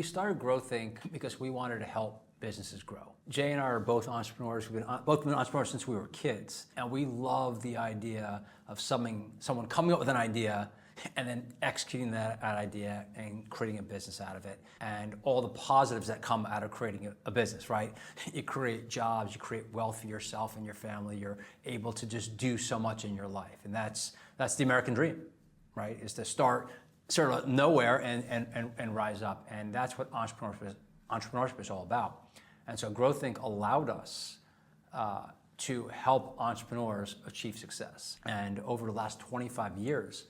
We started Growthink because we wanted to help businesses grow. Jay and I are both entrepreneurs. We've both been entrepreneurs since we were kids. And we love the idea of someone coming up with an idea and then executing that idea and creating a business out of it. And all the positives that come out of creating a business, right? You create jobs, you create wealth for yourself and your family. You're able to just do so much in your life. And that's the American dream, right? Is to start sort of nowhere and rise up. And that's what entrepreneurship is all about. And so Growthink allowed us to help entrepreneurs achieve success. And over the last 25 years,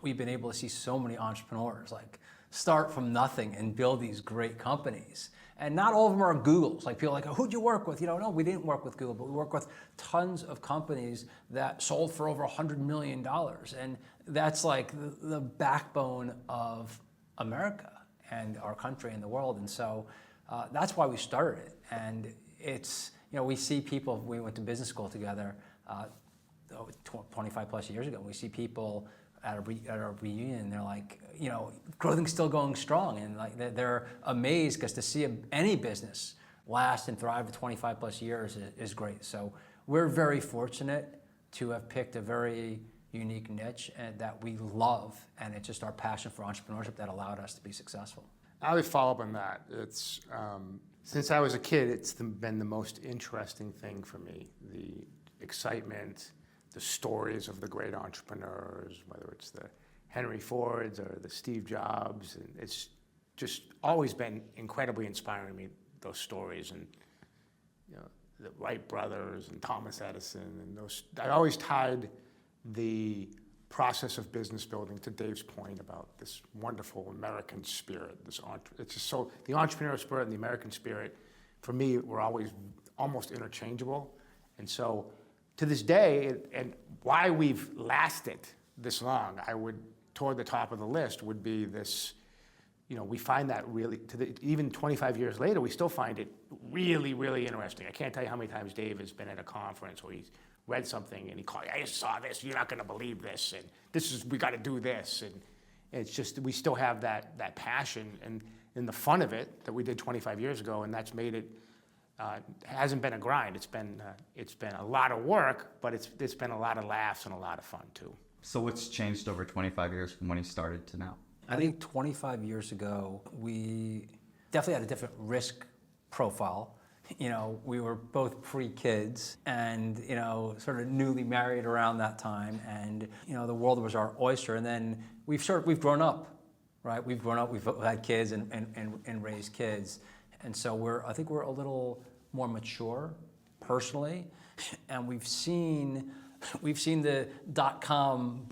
we've been able to see so many entrepreneurs like start from nothing and build these great companies. And not all of them are Googles. Like people are like, oh, who'd you work with? No, we didn't work with Google, but we worked with tons of companies that sold for over $100 million. And that's like the backbone of America and our country and the world. And so that's why we started it. And it's, we see people, we went to business school together 25 plus years ago. We see people at a reunion, and they're like, Growthink's still going strong, and like they're amazed because to see any business last and thrive for 25 plus years is great. So we're very fortunate to have picked a very unique niche and that we love, and it's just our passion for entrepreneurship that allowed us to be successful. I would follow up on that. It's since I was a kid, it's been the most interesting thing for me. The excitement, the stories of the great entrepreneurs, whether it's the Henry Fords or the Steve Jobs, and it's just always been incredibly inspiring to me, those stories, and the Wright brothers and Thomas Edison, and those. I always tied the process of business building to Dave's point about this wonderful American spirit. It's just so the entrepreneurial spirit and the American spirit, for me, were always almost interchangeable, and so. To this day, and why we've lasted this long, toward the top of the list would be this, we find that really, even 25 years later, we still find it really, really interesting. I can't tell you how many times Dave has been at a conference where he's read something and he called, I just saw this, you're not gonna believe this, and we gotta do this, and it's just, we still have that passion and the fun of it that we did 25 years ago, and that's made it, hasn't been a grind. It's been a lot of work, but it's been a lot of laughs and a lot of fun too. So what's changed over 25 years from when you started to now? I think 25 years ago, we definitely had a different risk profile. We were both pre-kids and, sort of newly married around that time, and, the world was our oyster. And then we've grown up, right? We've grown up, we've had kids and raised kids. And so I think we're a little more mature personally, and we've seen the .com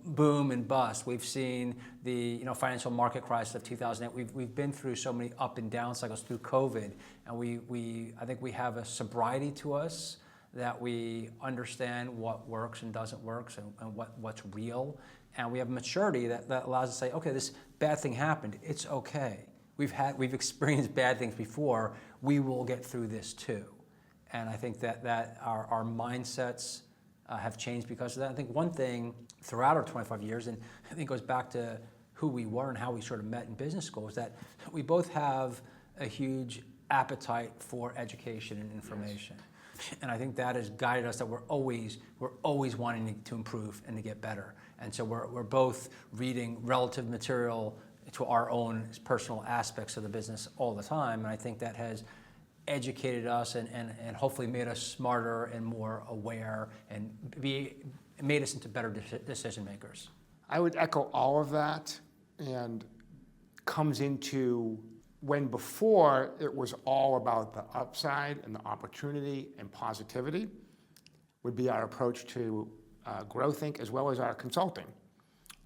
boom and bust. We've seen the financial market crisis of 2008. We've been through so many up and down cycles through COVID, and I think we have a sobriety to us that we understand what works and doesn't work, and what's real, and we have maturity that allows us to say, okay, this bad thing happened. It's okay. We've experienced bad things before. We will get through this too. And I think that our mindsets have changed because of that. I think one thing throughout our 25 years, and I think it goes back to who we were and how we sort of met in business school, is that we both have a huge appetite for education and information. Yes. And I think that has guided us that we're always wanting to improve and to get better. And so we're both reading relative material to our own personal aspects of the business all the time, and I think that has educated us and hopefully made us smarter and more aware and made us into better decision makers. I would echo all of that, and comes into when before it was all about the upside and the opportunity and positivity would be our approach to Growthink as well as our consulting.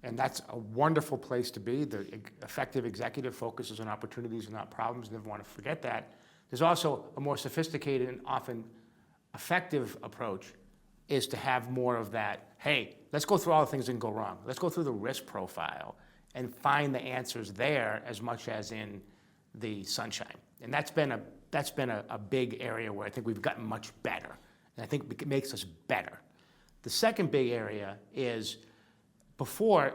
And that's a wonderful place to be. The effective executive focuses on opportunities and not problems. Never want to forget that. There's also a more sophisticated and often effective approach is to have more of that, hey, let's go through all the things that can go wrong. Let's go through the risk profile and find the answers there as much as in the sunshine. And that's been a big area where I think we've gotten much better. And I think it makes us better. The second big area is before,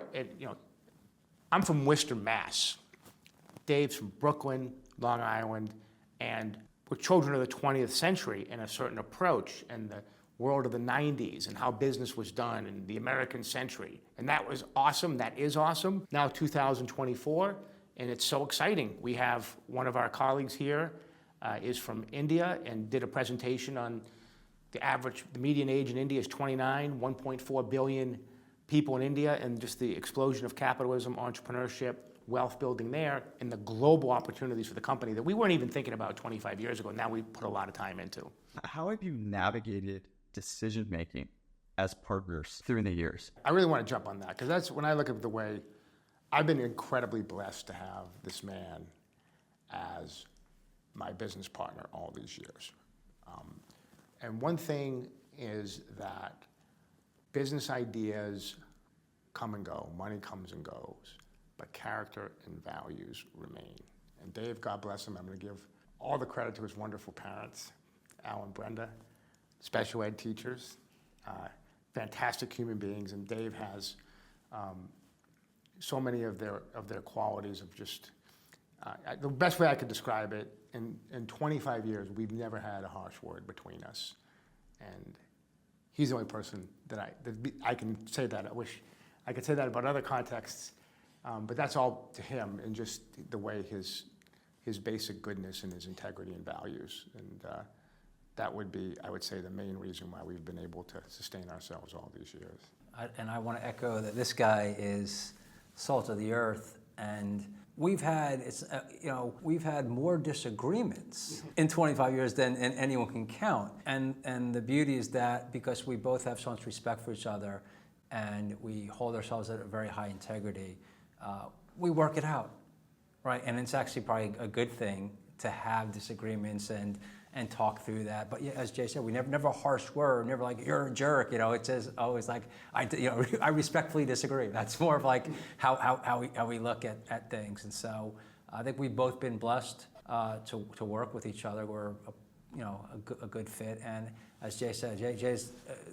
I'm from Worcester, Mass. Dave's from Brooklyn, Long Island, and we're children of the 20th century in a certain approach and the world of the 90s and how business was done and the American century. And that was awesome, that is awesome. Now 2024, and it's so exciting. We have one of our colleagues here is from India and did a presentation on the median age in India is 29, 1.4 billion people in India, and just the explosion of capitalism, entrepreneurship, wealth building there, and the global opportunities for the company that we weren't even thinking about 25 years ago. Now we put a lot of time into. How have you navigated decision-making as partners through the years? I really want to jump on that, because that's when I look at the way, I've been incredibly blessed to have this man as my business partner all these years. And one thing is that business ideas come and go, money comes and goes, but character and values remain. And Dave, God bless him, I'm going to give all the credit to his wonderful parents, Al and Brenda, special ed teachers, fantastic human beings, and Dave has so many of their qualities of just, the best way I could describe it, in 25 years, we've never had a harsh word between us. And he's the only person that I can say that. I wish I could say that about other contexts, but that's all to him and just the way his basic goodness and his integrity and values. And that would be, I would say, the main reason why we've been able to sustain ourselves all these years. And I want to echo that this guy is salt of the earth, and we've had more disagreements in 25 years than anyone can count. And the beauty is that because we both have so much respect for each other and we hold ourselves at a very high integrity, we work it out, right? And it's actually probably a good thing to have disagreements and talk through that. But yeah, as Jay said, we never a harsh word, never like, you're a jerk, It's just always like, I respectfully disagree. That's more of like how we look at things. And so I think we've both been blessed to work with each other. We're a good fit. And as Jay said, Jay's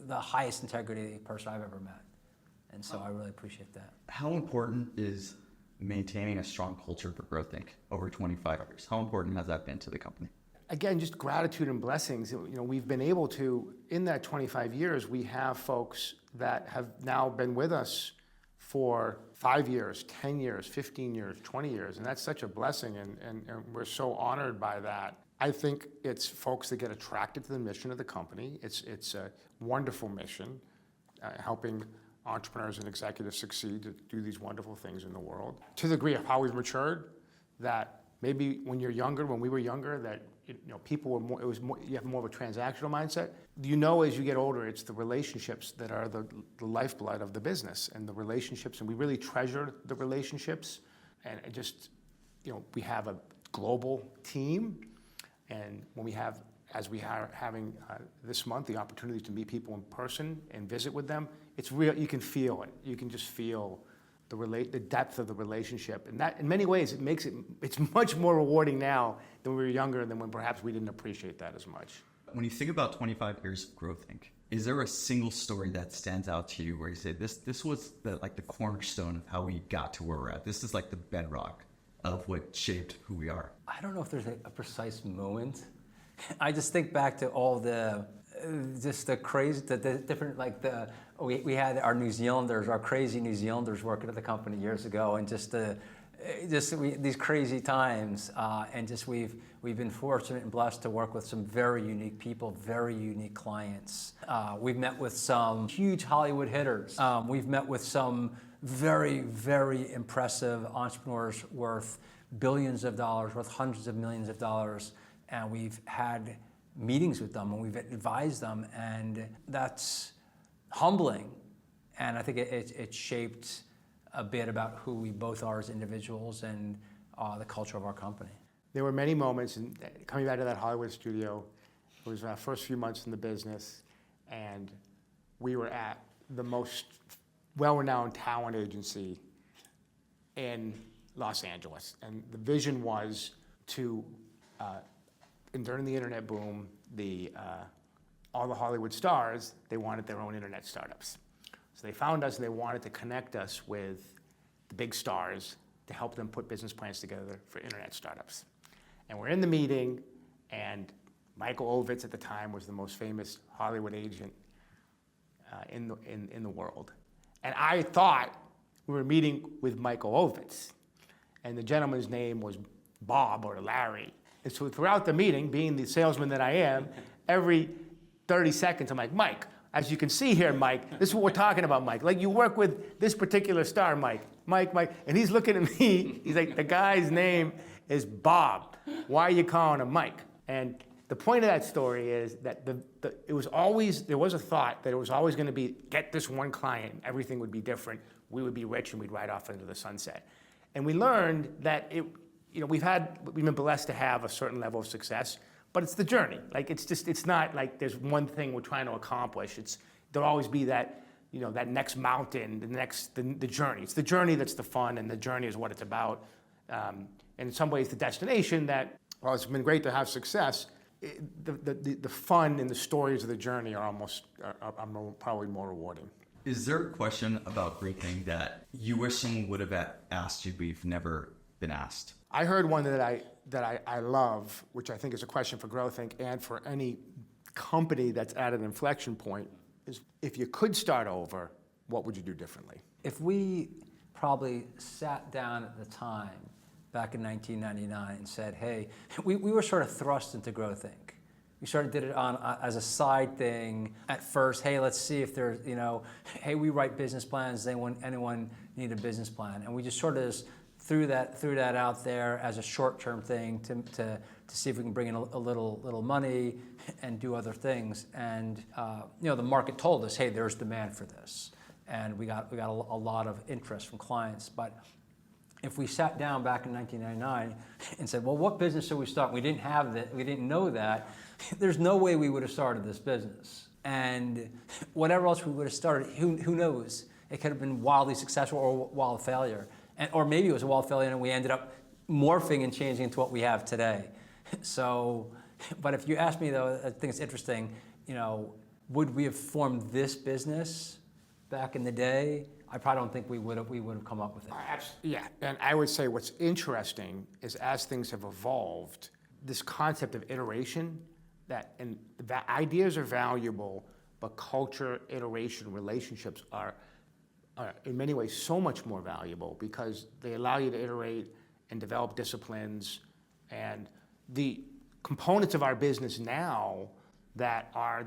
the highest integrity person I've ever met. And so I really appreciate that. How important is maintaining a strong culture for Growthink over 25 years? How important has that been to the company? Again, just gratitude and blessings. We've been able to, in that 25 years, we have folks that have now been with us for 5 years, 10 years, 15 years, 20 years, and that's such a blessing, and we're so honored by that. I think it's folks that get attracted to the mission of the company. It's a wonderful mission, helping entrepreneurs and executives succeed to do these wonderful things in the world. To the degree of how we've matured, that maybe when we were younger, that people were more, you have more of a transactional mindset. As you get older, it's the relationships that are the lifeblood of the business, and the relationships, and we really treasure the relationships. And it just, we have a global team, and when we have, as we are having this month, the opportunity to meet people in person and visit with them, it's real. You can feel it. You can just feel the depth of the relationship, and that in many ways it's much more rewarding now than when we were younger, and than when perhaps we didn't appreciate that as much. When you think about 25 years of Growthink, is there a single story that stands out to you where you say this was the cornerstone of how we got to where we're at? This is like the bedrock of what shaped who we are. I don't know if there's a precise moment. I just think back to all the crazy, the different, we had our New Zealanders, our crazy New Zealanders working at the company years ago, and these crazy times, and we've been fortunate and blessed to work with some very unique people, very unique clients. We've met with some huge Hollywood hitters. We've met with some very, very impressive entrepreneurs worth billions of dollars, worth hundreds of millions of dollars, and we've had meetings with them and we've advised them, and that's humbling. And I think it shaped a bit about who we both are as individuals and the culture of our company. There were many moments, and coming back to that Hollywood studio, it was our first few months in the business, and we were at the most well-renowned talent agency in Los Angeles. And the vision was to, and during the internet boom, all the Hollywood stars, they wanted their own internet startups. So they found us and they wanted to connect us with the big stars to help them put business plans together for internet startups. And we're in the meeting, and Michael Ovitz at the time was the most famous Hollywood agent in the world. And I thought we were meeting with Michael Ovitz, and the gentleman's name was Bob or Larry. And so throughout the meeting, being the salesman that I am, every 30 seconds I'm like, Mike, as you can see here, Mike, this is what we're talking about, Mike. Like, you work with this particular star, Mike. And he's looking at me, he's like, the guy's name is Bob. Why are you calling him Mike? And the point of that story is that there was a thought that it was always going to be, get this one client, everything would be different, we would be rich, and we'd ride off into the sunset. And we learned that we've been blessed to have a certain level of success, but it's the journey. Like, it's not like there's one thing we're trying to accomplish. There'll always be that, that next mountain, the journey. It's the journey that's the fun, and the journey is what it's about. And in some ways, the destination that, while it's been great to have success, the fun and the stories of the journey are probably more rewarding. Is there a question about Growthink that you wish someone would have asked you but you've never been asked? I heard one that I love, which I think is a question for Growthink and for any company that's at an inflection point, is if you could start over, what would you do differently? If we probably sat down at the time, back in 1999, and said, hey, we were sort of thrust into Growthink. We sort of did it as a side thing at first. Hey, let's see if there's, hey, we write business plans. Does anyone need a business plan? And we just sort of threw that out there as a short-term thing to see if we can bring in a little money and do other things. And the market told us, hey, there's demand for this, and we got a lot of interest from clients. But if we sat down back in 1999 and said, well, what business should we start? We didn't have that. We didn't know that. There's no way we would have started this business. And whatever else we would have started, who knows? It could have been wildly successful or wild failure. Or maybe it was a wild failure and we ended up morphing and changing into what we have today. So, but if you ask me though, I think it's interesting, would we have formed this business back in the day? I probably don't think we would have come up with it. Yeah, and I would say what's interesting is as things have evolved, this concept of iteration, and the ideas are valuable, but culture, iteration, relationships are in many ways so much more valuable because they allow you to iterate and develop disciplines. And the components of our business now that are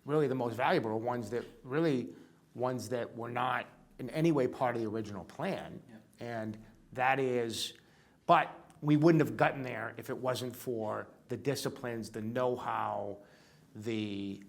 really the most valuable are ones that were not in any way part of the original plan. Yeah. And that is, but we wouldn't have gotten there if it wasn't for the disciplines, the know-how, the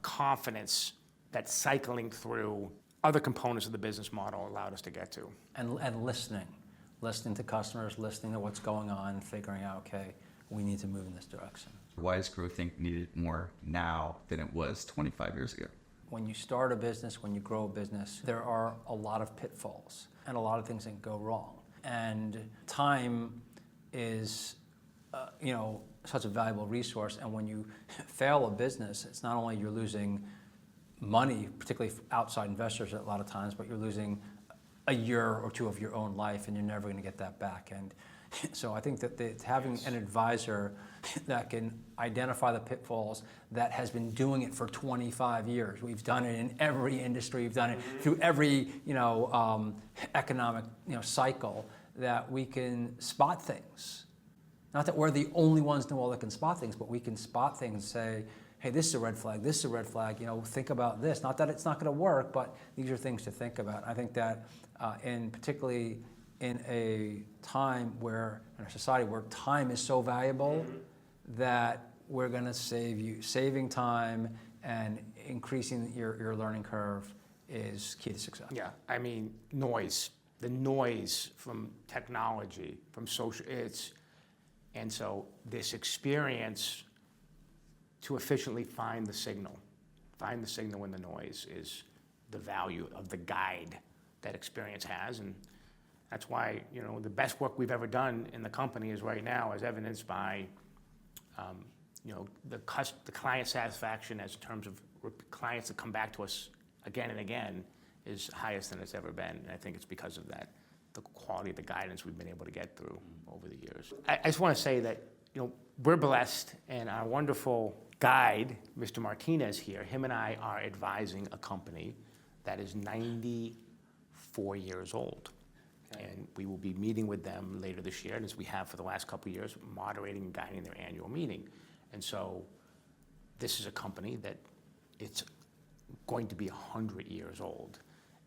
confidence that cycling through other components of the business model allowed us to get to. And listening to customers, listening to what's going on, figuring out, okay, we need to move in this direction. Why is Growthink needed more now than it was 25 years ago? When you start a business, when you grow a business, there are a lot of pitfalls and a lot of things that go wrong. And time is, such a valuable resource. And when you fail a business, it's not only you're losing money, particularly outside investors a lot of times, but you're losing a year or two of your own life, and you're never going to get that back. And so I think that having an advisor that can identify the pitfalls, that has been doing it for 25 years. We've done it in every industry. We've done it through every economic cycle, that we can spot things. Not that we're the only ones in the world that can spot things, but we can spot things and say, hey, this is a red flag, this is a red flag, think about this. Not that it's not going to work, but these are things to think about. I think that particularly in a time where, in a society where time is so valuable, that we're going to saving time and increasing your learning curve is key to success. Yeah, I mean, the noise from technology, from social, and so this experience to efficiently find the signal in the noise is the value of the guide that experience has. And that's why, the best work we've ever done in the company is right now, as evidenced by, the client satisfaction as terms of clients that come back to us again and again is highest than it's ever been. And I think it's because of that the quality of the guidance we've been able to get through over the years. I just want to say that, we're blessed, and our wonderful guide, Mr. Martinez here, him and I are advising a company that is 94 years old. Okay. And we will be meeting with them later this year, and as we have for the last couple of years, moderating and guiding their annual meeting. And so this is a company that it's going to be 100 years old.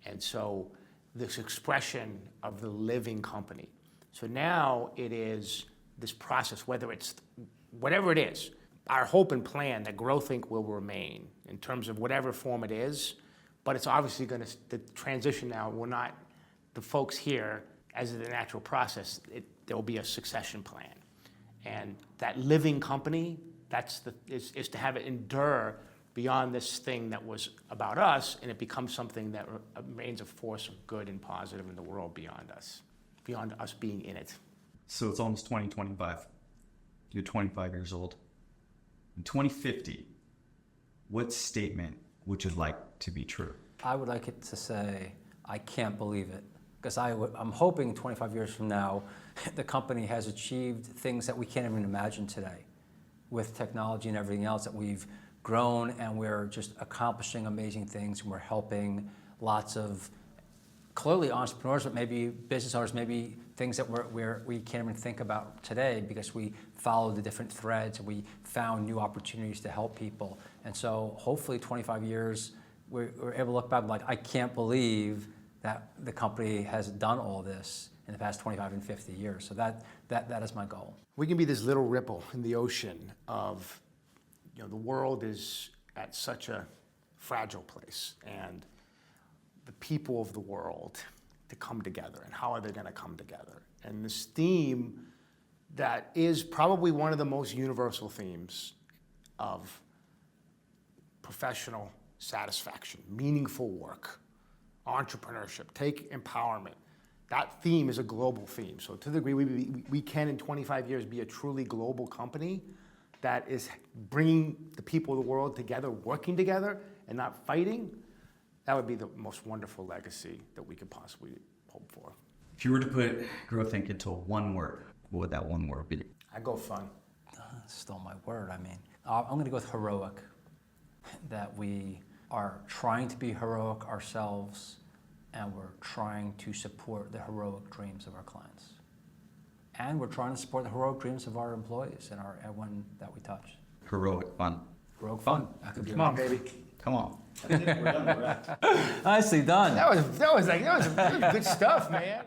And so this expression of the living company. So now it is this process, whether it's whatever it is, our hope and plan that Growthink will remain in terms of whatever form it is, but it's obviously going to, the transition now, we're not, the folks here, as the natural process, there will be a succession plan. And that living company, is to have it endure beyond this thing that was about us, and it becomes something that remains a force of good and positive in the world beyond us being in it. So it's almost 2025. You're 25 years old. In 2050, what statement would you like to be true? I would like it to say, I can't believe it. Because I'm hoping 25 years from now, the company has achieved things that we can't even imagine today. With technology and everything else, that we've grown and we're just accomplishing amazing things, and we're helping lots of clearly entrepreneurs, but maybe business owners, maybe things that we can't even think about today because we followed the different threads and we found new opportunities to help people. And so hopefully 25 years, we're able to look back and like, I can't believe that the company has done all this in the past 25 and 50 years. So that is my goal. We can be this little ripple in the ocean of, the world is at such a fragile place, and the people of the world to come together, and how are they going to come together? And this theme that is probably one of the most universal themes of professional satisfaction, meaningful work, entrepreneurship, take empowerment. That theme is a global theme. So to the degree we can in 25 years be a truly global company that is bringing the people of the world together, working together and not fighting, that would be the most wonderful legacy that we could possibly hope for. If you were to put Growthink into one word, what would that one word be? I go fun. Stole my word, I mean. I'm going to go with heroic. That we are trying to be heroic ourselves, and we're trying to support the heroic dreams of our clients. And we're trying to support the heroic dreams of our employees and everyone that we touch. Heroic fun. Heroic fun. Come on, baby. Come on. Nicely done. That was good stuff, man.